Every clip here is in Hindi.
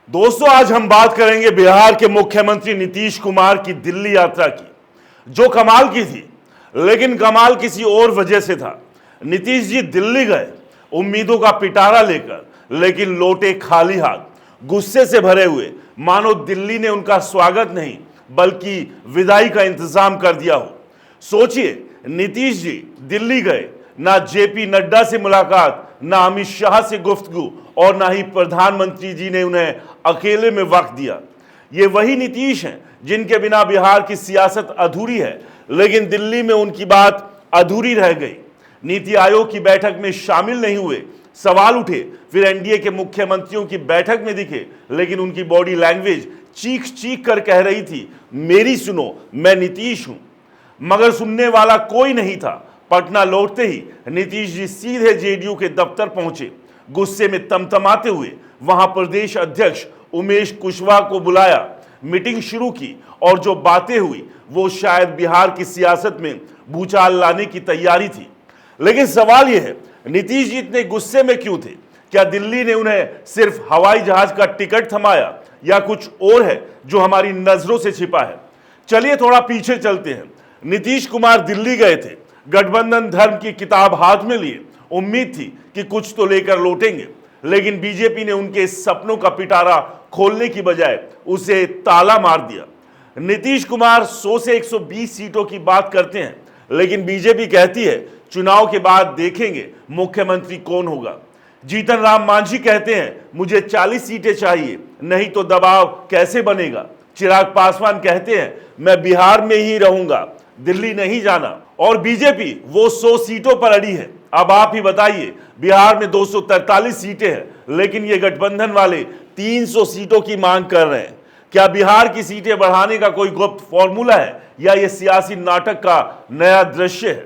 दोस्तों, आज हम बात करेंगे बिहार के मुख्यमंत्री नीतीश कुमार की दिल्ली यात्रा की, जो कमाल की थी। लेकिन कमाल किसी और वजह से था। नीतीश जी दिल्ली गए उम्मीदों का पिटारा लेकर, लेकिन लौटे खाली हाथ, गुस्से से भरे हुए, मानो दिल्ली ने उनका स्वागत नहीं बल्कि विदाई का इंतजाम कर दिया हो। सोचिए, नीतीश जी दिल्ली गए, ना जेपी नड्डा से मुलाकात, ना अमित शाह से गुफ्तगू, और ना ही प्रधानमंत्री जी ने उन्हें अकेले में वक्त दिया। ये वही नीतीश हैं जिनके बिना बिहार की सियासत अधूरी है, लेकिन दिल्ली में उनकी बात अधूरी रह गई। नीति आयोग की बैठक में शामिल नहीं हुए, सवाल उठे, फिर एनडीए के मुख्यमंत्रियों की बैठक में दिखे, लेकिन उनकी बॉडी लैंग्वेज चीख चीख कर कह रही थी, मेरी सुनो, मैं नीतीश हूं। मगर सुनने वाला कोई नहीं था। पटना लौटते ही नीतीश जी सीधे जेडीयू के दफ्तर पहुंचे। गुस्से में तमतमाते हुए वहां प्रदेश अध्यक्ष उमेश कुशवाहा को बुलाया, मीटिंग शुरू की, और जो बातें हुई वो शायद बिहार की सियासत में भूचाल लाने की तैयारी थी। लेकिन सवाल यह है, नीतीश जी इतने गुस्से में क्यों थे? क्या दिल्ली ने उन्हें सिर्फ हवाई जहाज का टिकट थमाया, या कुछ और है जो हमारी नजरों से छिपा है? चलिए थोड़ा पीछे चलते हैं। नीतीश कुमार दिल्ली गए थे, गठबंधन धर्म की किताब हाथ में लिए। उम्मीद थी कि कुछ तो लेकर लौटेंगे, लेकिन बीजेपी ने उनके सपनों का पिटारा खोलने की बजाय उसे ताला मार दिया। नीतीश कुमार 100 से 120 सीटों की बात करते हैं, लेकिन बीजेपी कहती है चुनाव के बाद देखेंगे मुख्यमंत्री कौन होगा। जीतन राम मांझी कहते हैं मुझे 40 सीटें चाहिए, नहीं तो दबाव कैसे बनेगा। चिराग पासवान कहते हैं मैं बिहार में ही रहूंगा, दिल्ली नहीं जाना। और बीजेपी वो 100 सीटों पर अड़ी है। अब आप ही बताइए, बिहार में 243 सीटें हैं, लेकिन ये गठबंधन वाले 300 सीटों की मांग कर रहे हैं। क्या बिहार की सीटें बढ़ाने का कोई गुप्त फॉर्मूला है, या ये सियासी नाटक का नया दृश्य है?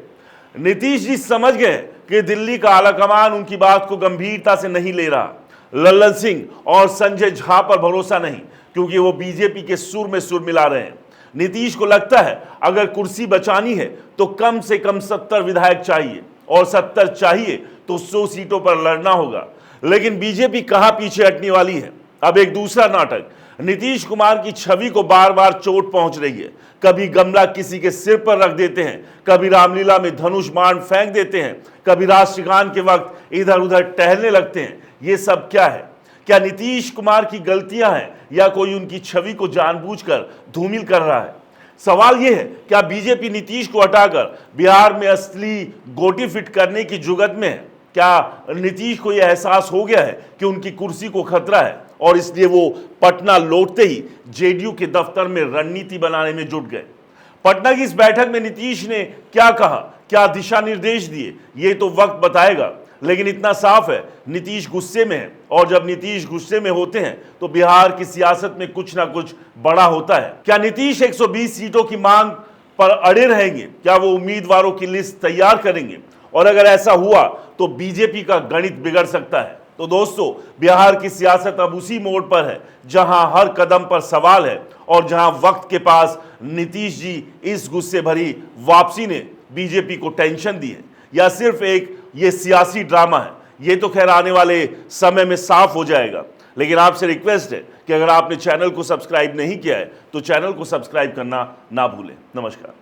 नीतीश जी समझ गए कि दिल्ली का आलाकमान उनकी बात को गंभीरता से नहीं ले रहा। लल्लन सिंह और संजय झा पर भरोसा नहीं, क्योंकि वो बीजेपी के सुर में सुर मिला रहे हैं। नीतीश को लगता है अगर कुर्सी बचानी है तो कम से कम 70 विधायक चाहिए, और 70 चाहिए तो 100 सीटों पर लड़ना होगा। लेकिन बीजेपी कहां पीछे हटने वाली है? अब एक दूसरा नाटक। नीतीश कुमार की छवि को बार बार चोट पहुंच रही है। कभी गमला किसी के सिर पर रख देते हैं, कभी रामलीला में धनुष बाण फेंक देते हैं, कभी राष्ट्रगान के वक्त इधर उधर टहलने लगते हैं। ये सब क्या है? क्या नीतीश कुमार की गलतियां हैं, या कोई उनकी छवि को जानबूझकर धूमिल कर रहा है? सवाल यह है, क्या बीजेपी नीतीश को हटाकर बिहार में असली गोटी फिट करने की जुगत में है? क्या नीतीश को यह एहसास हो गया है कि उनकी कुर्सी को खतरा है, और इसलिए वो पटना लौटते ही जेडीयू के दफ्तर में रणनीति बनाने में जुट गए? पटना की इस बैठक में नीतीश ने क्या कहा, क्या दिशा निर्देश दिए, ये तो वक्त बताएगा। लेकिन इतना साफ है, नीतीश गुस्से में है, और जब नीतीश गुस्से में होते हैं तो बिहार की सियासत में कुछ ना कुछ बड़ा होता है। क्या नीतीश 120 सीटों की मांग पर अड़े रहेंगे? क्या वो उम्मीदवारों की लिस्ट तैयार करेंगे? और अगर ऐसा हुआ तो बीजेपी का गणित बिगड़ सकता है। तो दोस्तों, बिहार की सियासत अब उसी मोड़ पर है जहां हर कदम पर सवाल है, और जहां वक्त के पास नीतीश जी इस गुस्से भरी वापसी ने बीजेपी को टेंशन दी है, या सिर्फ एक ये सियासी ड्रामा है, ये तो खैर आने वाले समय में साफ हो जाएगा। लेकिन आपसे रिक्वेस्ट है कि अगर आपने चैनल को सब्सक्राइब नहीं किया है तो चैनल को सब्सक्राइब करना ना भूलें। नमस्कार।